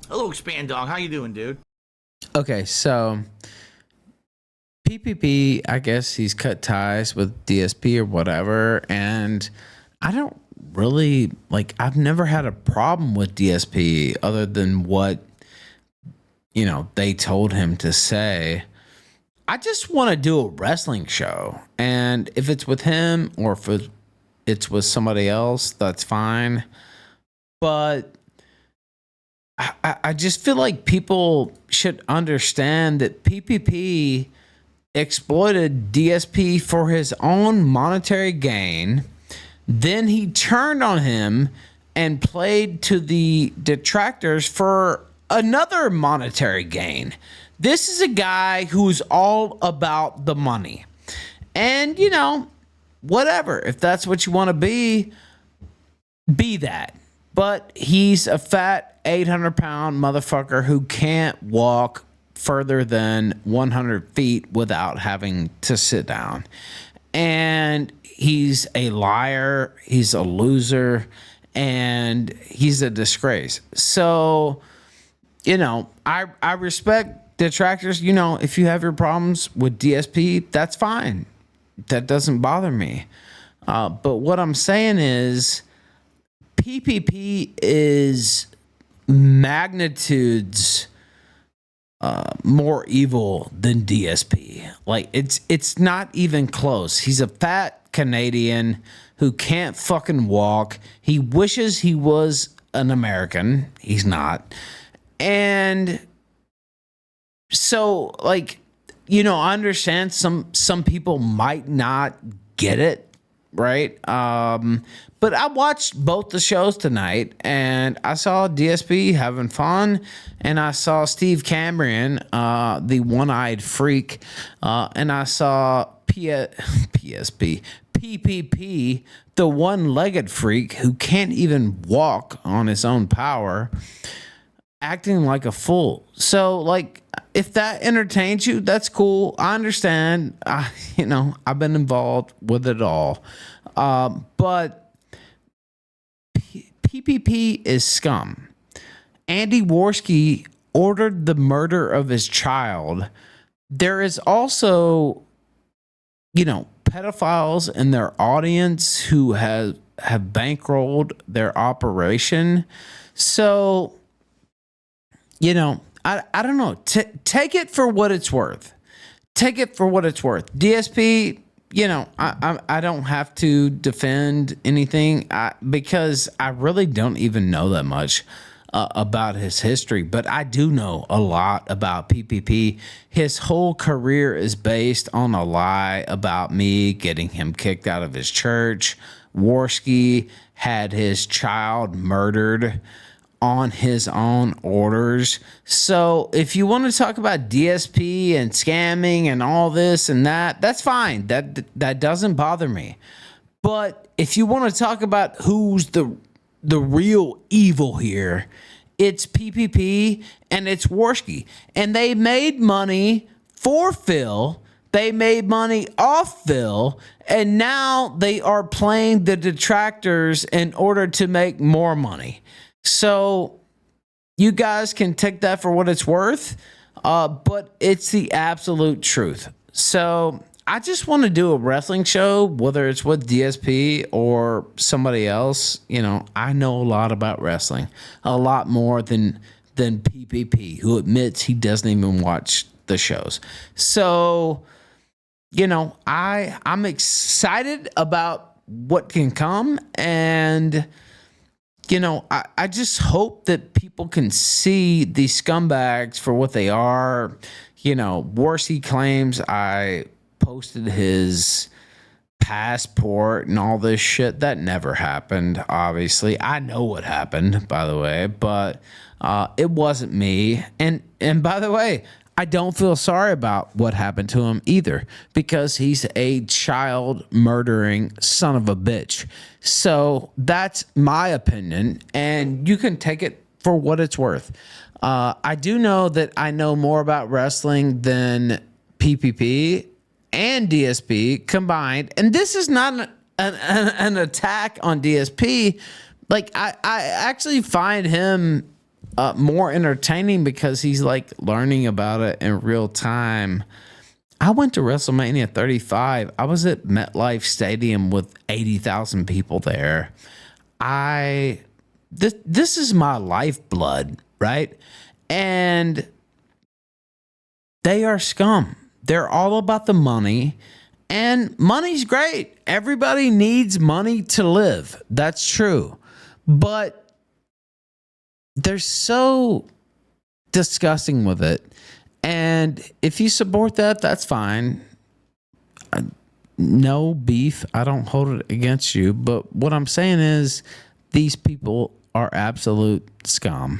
Hello, Expand Dog. How you doing, dude? Okay, so PPP, I guess he's cut ties with DSP or whatever, and I don't really like. I've never had a problem with DSP other than what they told him to say. I just want to do a wrestling show, and if it's with him or if it's with somebody else, that's fine. But I just feel like people should understand that PPP exploited DSP for his own monetary gain. Then he turned on him and played to the detractors for another monetary gain. This is a guy who's all about the money. And, whatever. If that's what you want to be that. But he's a fat 800-pound motherfucker who can't walk further than 100 feet without having to sit down. And he's a liar, he's a loser, and he's a disgrace. So, I respect detractors. If you have your problems with DSP, that's fine. That doesn't bother me. But what I'm saying is PPP is magnitudes more evil than DSP. Like it's not even close. He's a fat Canadian who can't fucking walk. He wishes he was an American. He's not. And so I understand some people might not get it, right? But I watched both the shows tonight, and I saw DSP having fun, and I saw Steve Cambrian, the one-eyed freak, and I saw PPP, the one-legged freak who can't even walk on his own power, acting like a fool. So, if that entertains you, that's cool. I understand. I've been involved with it all. But PPP is scum. Andy Worski ordered the murder of his child. There is also, pedophiles in their audience who have bankrolled their operation. So, I don't know. Take it for what it's worth. Take it for what it's worth. DSP, I don't have to defend anything because I really don't even know that much about his history, but I do know a lot about PPP. His whole career is based on a lie about me getting him kicked out of his church. Worski had his child murdered on his own orders. So if you want to talk about DSP and scamming and all this and that, that's fine. That doesn't bother me. But if you want to talk about who's the real evil here, it's PPP and it's Worski. And they made money for Phil. They made money off Phil. And now they are playing the detractors in order to make more money. So you guys can take that for what it's worth, but it's the absolute truth. So I just want to do a wrestling show, whether it's with DSP or somebody else. I know a lot about wrestling, a lot more than PPP, who admits he doesn't even watch the shows. So, I'm excited about what can come, and I just hope that people can see these scumbags for what they are. Worski claims I posted his passport and all this shit. That never happened, obviously. I know what happened, by the way, but it wasn't me. And by the way, I don't feel sorry about what happened to him either, because he's a child murdering son of a bitch. So that's my opinion, and you can take it for what it's worth. I do know that I know more about wrestling than PPP and DSP combined, and this is not an attack on DSP. I actually find him more entertaining because he's like learning about it in real time. I went to WrestleMania 35. I was at MetLife Stadium with 80,000 people there. This is my lifeblood, right? And they are scum. They're all about the money, and money's great. Everybody needs money to live. That's true. But they're so disgusting with it. And if you support that, that's fine. No beef. I don't hold it against you. But what I'm saying is these people are absolute scum.